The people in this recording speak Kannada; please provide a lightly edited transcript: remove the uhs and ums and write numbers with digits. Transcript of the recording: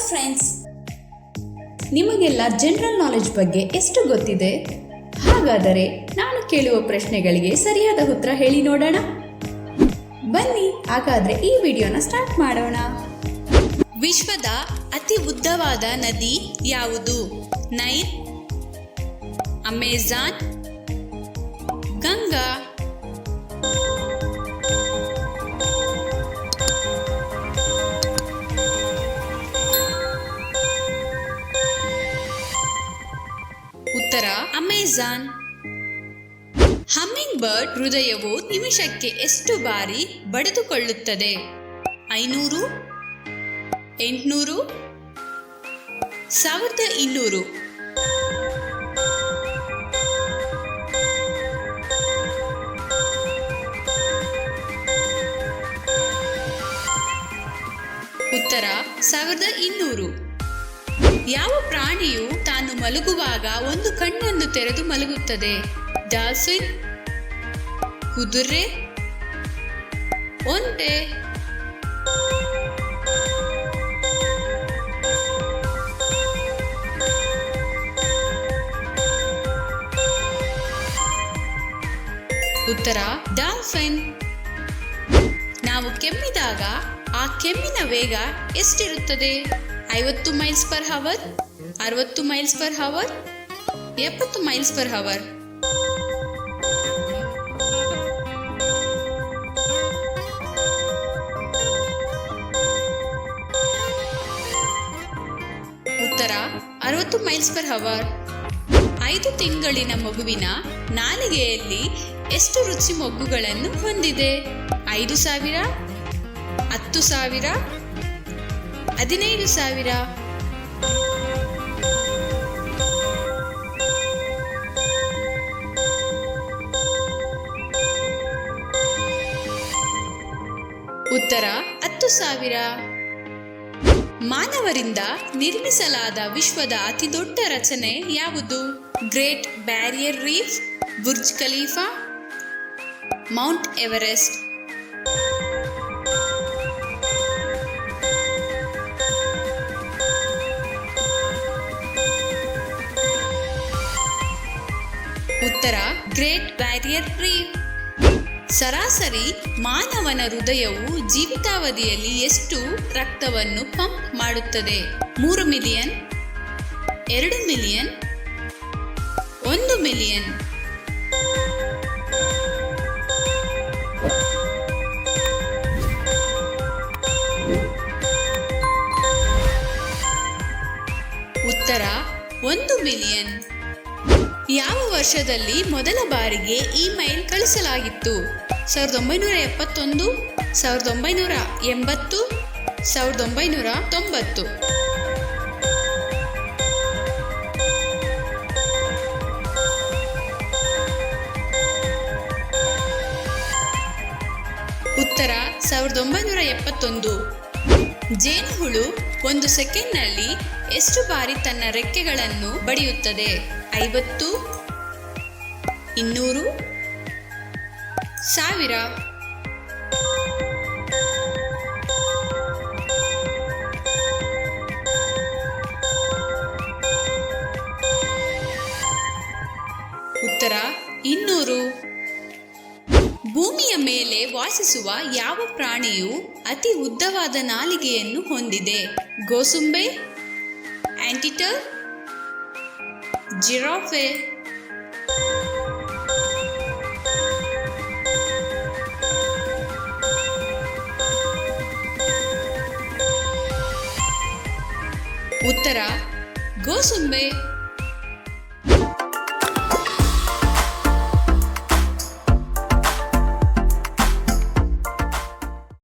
ಫ್ರೆಂಡ್ಸ್, ನಿಮಗೆಲ್ಲ ಜನರಲ್ ನಾಲೆಡ್ಜ್ ಬಗ್ಗೆ ಎಷ್ಟು ಗೊತ್ತಿದೆ? ಹಾಗಾದರೆ ನಾನು ಕೇಳುವ ಪ್ರಶ್ನೆಗಳಿಗೆ ಸರಿಯಾದ ಉತ್ತರ ಹೇಳಿ ನೋಡೋಣ. ಬನ್ನಿ ಹಾಗಾದ್ರೆ ಈ ವಿಡಿಯೋನ ಸ್ಟಾರ್ಟ್ ಮಾಡೋಣ. ವಿಶ್ವದ ಅತಿ ಉದ್ದವಾದ ನದಿ ಯಾವುದು? Nile, Amazon, Ganga? ಉತ್ತರ ಅಮೆಜಾನ್. ಹಮ್ಮಿಂಗ್ ಬರ್ಡ್ ಹೃದಯವು ನಿಮಿಷಕ್ಕೆ ಎಷ್ಟು ಬಾರಿ ಬಡಿದುಕೊಳ್ಳುತ್ತದೆ? 500, 800, 1200? ಉತ್ತರ 1200. ಯಾವ ಪ್ರಾಣಿಯು ತಾನು ಮಲಗುವಾಗ ಒಂದು ಕಣ್ಣನ್ನು ತೆರೆದು ಮಲಗುತ್ತದೆ? ಡಾಲ್ಫಿನ್, ಕುದುರೆ, ಒಂಟೆ? ಉತ್ತರ ಡಾಲ್ಫಿನ್. ನಾವು ಕೆಮ್ಮಿದಾಗ ಆ ಕೆಮ್ಮಿನ ವೇಗ ಎಷ್ಟಿರುತ್ತದೆ? 50 miles per hour, 60 miles per hour, 70 miles per hour? ಉತ್ತರ 60 ಮೈಲ್ಸ್ ಪರ್ ಅವರ್. 5 ತಿಂಗಳಿನ ಮಗುವಿನ ನಾಲಿಗೆಯಲ್ಲಿ ಎಷ್ಟು ರುಚಿ ಮೊಗ್ಗುಗಳನ್ನು ಹೊಂದಿದೆ? 5,000, 10,000, 15,000? ಉತ್ತರ 10,000. ಮಾನವರಿಂದ ನಿರ್ಮಿಸಲಾದ ವಿಶ್ವದ ಅತಿದೊಡ್ಡ ರಚನೆ ಯಾವುದು? Great barrier reef, Burj Khalifa, Mount Everest? ಉತ್ತರ ಗ್ರೇಟ್ ಬ್ಯಾರಿಯರ್ ರೀಫ್. ಸರಾಸರಿ ಮಾನವನ ಹೃದಯವು ಜೀವಿತಾವಧಿಯಲ್ಲಿ ಎಷ್ಟು ರಕ್ತವನ್ನು ಪಂಪ್ ಮಾಡುತ್ತದೆ? 3 ಮಿಲಿಯನ್, 2 ಮಿಲಿಯನ್, 1 ಮಿಲಿಯನ್? ಉತ್ತರ 1 ಮಿಲಿಯನ್. ಯಾವ ವರ್ಷದಲ್ಲಿ ಮೊದಲ ಬಾರಿಗೆ ಇಮೇಲ್ ಕಳಿಸಲಾಗಿತ್ತು? 1971, 1980, 1990? ಉತ್ತರ 1971. ಜೇನುಹುಳು ಒಂದು ಸೆಕೆಂಡ್ನಲ್ಲಿ ಎಷ್ಟು ಬಾರಿ ತನ್ನ ರೆಕ್ಕೆಗಳನ್ನು ಬಡಿಯುತ್ತದೆ? 50, 200, 1000? ಉತ್ತರ 200. ಭೂಮಿಯ ಮೇಲೆ ವಾಸಿಸುವ ಯಾವ ಪ್ರಾಣಿಯು ಅತಿ ಉದ್ದವಾದ ನಾಲಿಗೆಯನ್ನು ಹೊಂದಿದೆ? ಗೋಸುಂಬೆ, ಆಂಟಿಟರ್, ಜಿರಾಫೆ? ಉತ್ತರ ಗೋಸುಂಬೆ.